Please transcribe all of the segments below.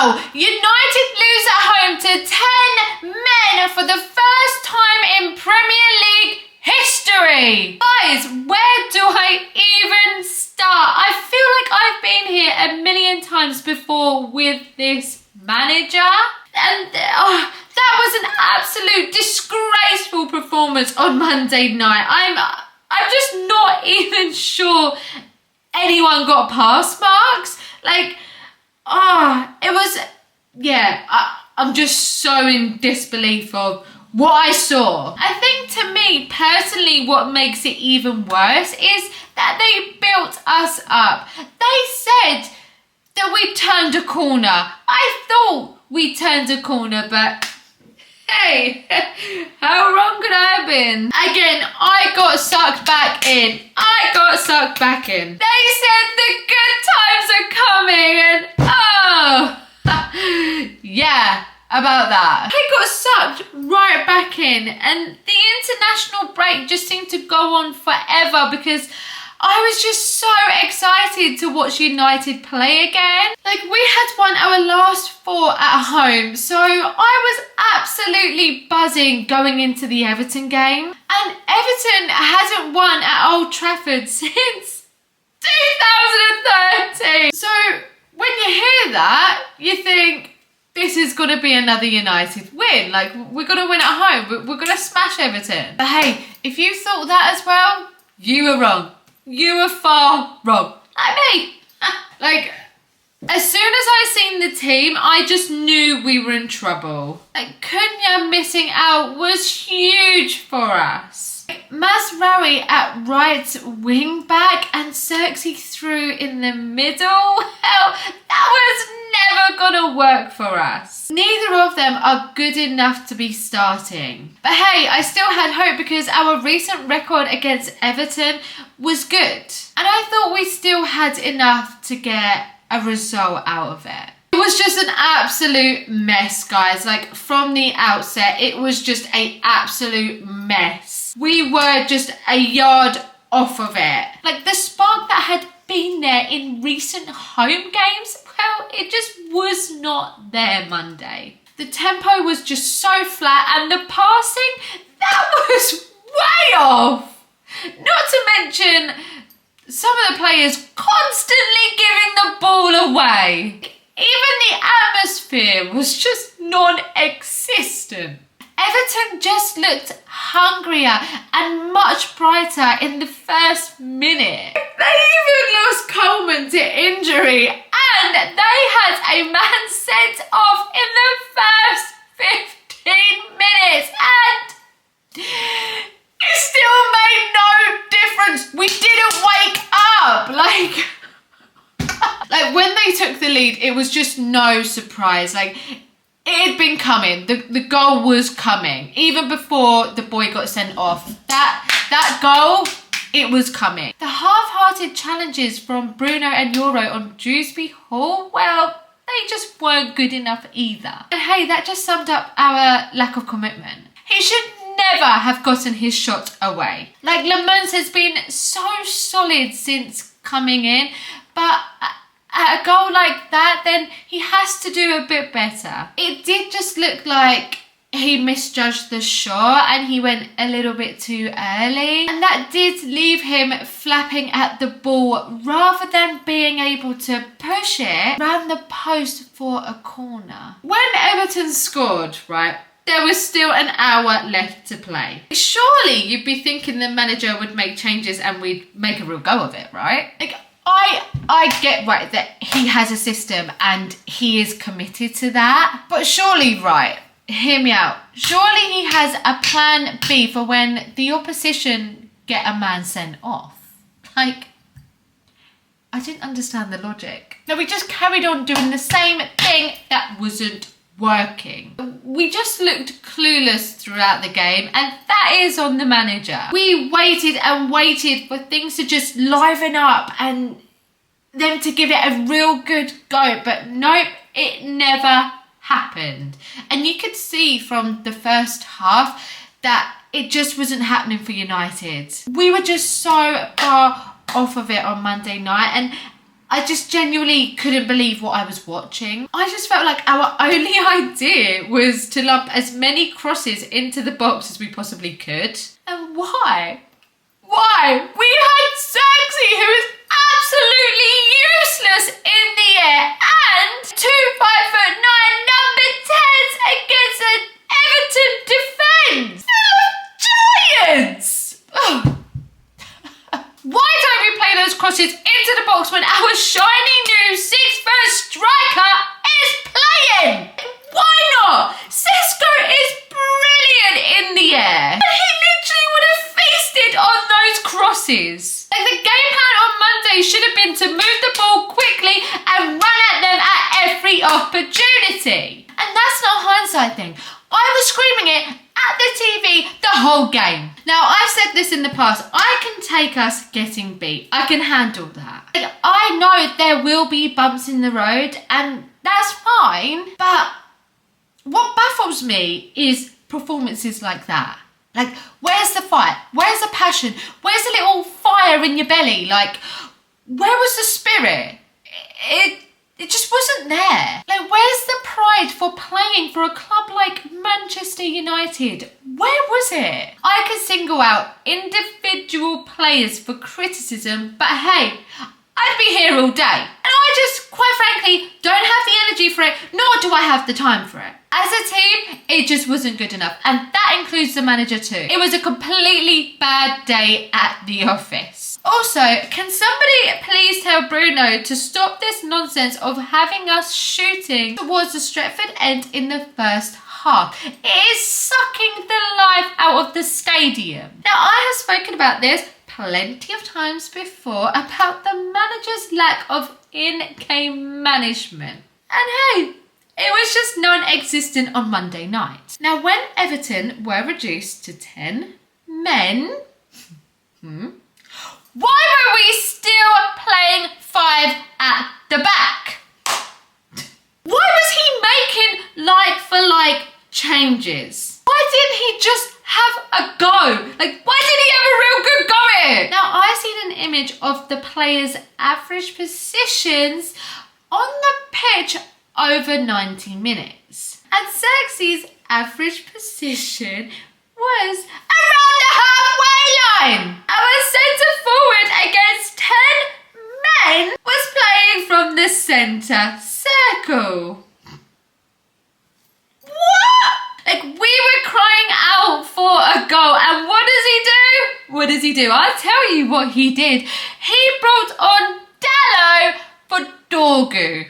Well, United lose at home to 10 men for the first time in Premier League history. Guys, where do I even start? I feel like I've been here a million times before with this manager. And that was an absolute disgraceful performance on Monday night. I'm just not even sure anyone got pass marks. Like, it was, yeah, I'm just so in disbelief of what I saw. I think to me, personally, what makes it even worse is that they built us up. They said that we turned a corner. I thought we turned a corner, but hey, how wrong could I have been? Again, I got sucked back in. They said the good times are coming and yeah, about that. I got sucked right back in, and the international break just seemed to go on forever because I was just so excited to watch United play again. Like, we had won our last 4 at home, so I was absolutely buzzing going into the Everton game. And Everton hasn't won at Old Trafford since 2013. So when you hear that, you think, this is going to be another United win. Like, we're going to win at home. We're going to smash Everton. But hey, if you thought that as well, you were wrong. You were far wrong. Like me. Like, as soon as I seen the team, I just knew we were in trouble. Like, Cunha missing out was huge for us. Mazraoui at right wing back and Xerxes through in the middle. Well, that was never gonna work for us. Neither of them are good enough to be starting. But hey, I still had hope because our recent record against Everton was good. And I thought we still had enough to get a result out of it. It was just an absolute mess, guys. Like, from the outset, it was just an absolute mess. We were just a yard off of it. Like, the spark that had been there in recent home games, well, it just was not there Monday. The tempo was just so flat, and the passing, that was way off. Not to mention some of the players constantly giving the ball away. Even the atmosphere was just non-existent. Everton just looked hungrier and much brighter in the first minute. They even lost Coleman to injury, and they had a man sent off in the first 15 minutes, and it still made no difference. We didn't wake up. Like when they took the lead, it was just no surprise. Like, it had been coming. The goal was coming. Even before the boy got sent off. That goal, it was coming. The half-hearted challenges from Bruno and Euro on Dewsbury Hall, well, they just weren't good enough either. And hey, that just summed up our lack of commitment. He should never have gotten his shot away. Like, Lemons has been so solid since coming in, but at a goal like that, then he has to do a bit better. It did just look like he misjudged the shot and he went a little bit too early. And that did leave him flapping at the ball rather than being able to push it round the post for a corner. When Everton scored, right, there was still an hour left to play. Surely you'd be thinking the manager would make changes and we'd make a real go of it, right? Like, I get, right, that he has a system and he is committed to that. But surely, right, hear me out. Surely he has a plan B for when the opposition get a man sent off. Like, I didn't understand the logic. No, we just carried on doing the same thing that wasn't working. We just looked clueless throughout the game, and that is on the manager. We waited and waited for things to just liven up and them to give it a real good go, but nope, it never happened. And you could see from the first half that it just wasn't happening for United. We were just so far off of it on Monday night, and I just genuinely couldn't believe what I was watching. I just felt like our only idea was to lump as many crosses into the box as we possibly could. And why? Why? We had Xerxes, who is absolutely useless in the air, and 2 5'9" number 10s against an Everton defence. Giants! Oh. Why don't we play those crosses into the box when our shiny new 6'1" striker is playing? Why not? Sesko is brilliant in the air. And he literally would have feasted on those crosses. Like, the game plan on Monday should have been to move the ball quickly and run at them at every opportunity. And that's not a hindsight thing. I was screaming it at the TV the whole game. Now, I've said this in the past. I can take us getting beat. I can handle that. Like, I know there will be bumps in the road, and that's fine. But what baffles me is performances like that. Like, where's the fight? Where's the passion? Where's the little fire in your belly? Like, where was the spirit? It just wasn't there. Like, where's the pride for playing for a club like Manchester United? Where was it? I could single out individual players for criticism, but hey, I'd be here all day. And I just, quite frankly, don't have the energy for it, nor do I have the time for it. As a team, it just wasn't good enough. And that includes the manager too. It was a completely bad day at the office. Also, can somebody please tell Bruno to stop this nonsense of having us shooting towards the Stretford end in the first half? It is sucking the life out of the stadium. Now, I have spoken about this plenty of times before about the manager's lack of in-game management. And hey, it was just non-existent on Monday night. Now, when Everton were reduced to 10 men, why were we still playing 5 at the back? Why was he making like-for-like changes? Why didn't he just have a go? Like, why didn't he have a real good go at it? Now, I've seen an image of the players' average positions on the pitch over 90 minutes. And Xerxes' average position was around the halfway line. Our centre forward against 10 men was playing from the centre circle. What? Like, we were crying out for a goal, and what does he do? What does he do? I'll tell you what he did. He brought on Dallo for Dorgu.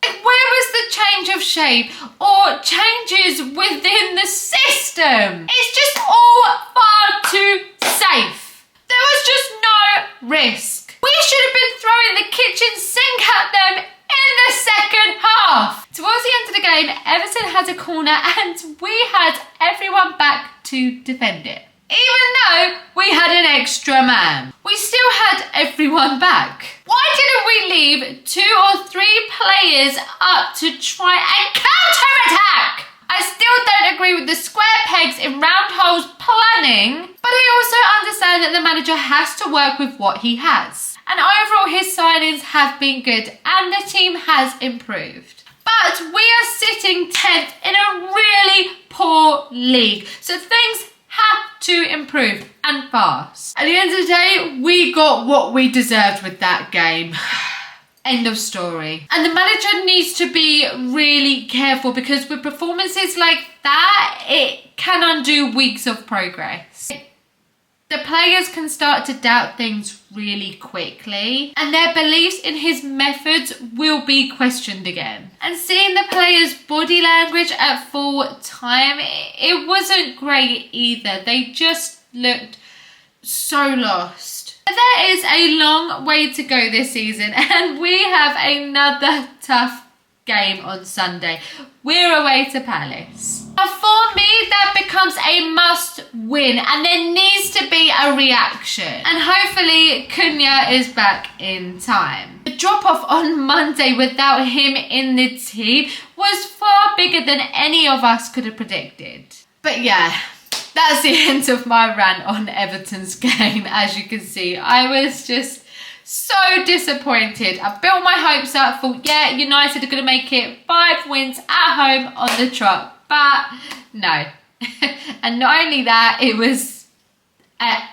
Where was the change of shape or changes within the system? It's just all far too safe. There was just no risk. We should have been throwing the kitchen sink at them in the second half. Towards the end of the game, Everton had a corner and we had everyone back to defend it. Even though we had an extra man, we still had everyone back. Why didn't we leave 2 or 3 players up to try and counter-attack? I still don't agree with the square pegs in round holes planning, but I also understand that the manager has to work with what he has. And overall, his signings have been good and the team has improved. But we are sitting 10th in a really poor league, so things have to improve, and fast. At the end of the day, we got what we deserved with that game. End of story. And the manager needs to be really careful, because with performances like that, it can undo weeks of progress. The players can start to doubt things really quickly, and their beliefs in his methods will be questioned again. And seeing the players' body language at full time, it wasn't great either. They just looked so lost. But there is a long way to go this season, and we have another tough game on Sunday. We're away to Palace. Now, for me, that becomes a must win, and there needs to be a reaction. And hopefully Cunha is back in time. The drop off on Monday without him in the team was far bigger than any of us could have predicted. But yeah, that's the end of my rant on Everton's game. As you can see, I was just so disappointed. I built my hopes up, thought, yeah, United are going to make it 5 wins at home on the trot, but no. And not only that, it was a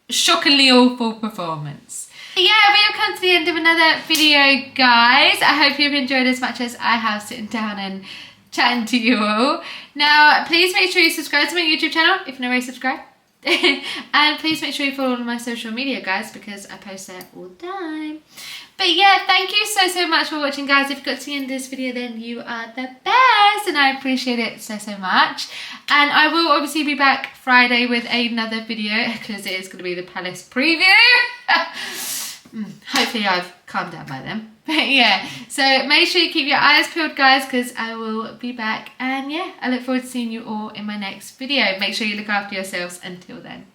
shockingly awful performance. But yeah, we have come to the end of another video, guys. I hope you've enjoyed as much as I have sitting down and chatting to you all. Now, please make sure you subscribe to my YouTube channel if you're not already subscribed. And please make sure you follow all of my social media, guys, because I post there all the time. But yeah, thank you so much for watching, guys. If you got to the end of this video, then you are the best, and I appreciate it so much. And I will obviously be back Friday with another video, because it is going to be the Palace preview. Hopefully I've calmed down by then. But yeah, so make sure you keep your eyes peeled, guys, because I will be back. And yeah, I look forward to seeing you all in my next video. Make sure you look after yourselves until then.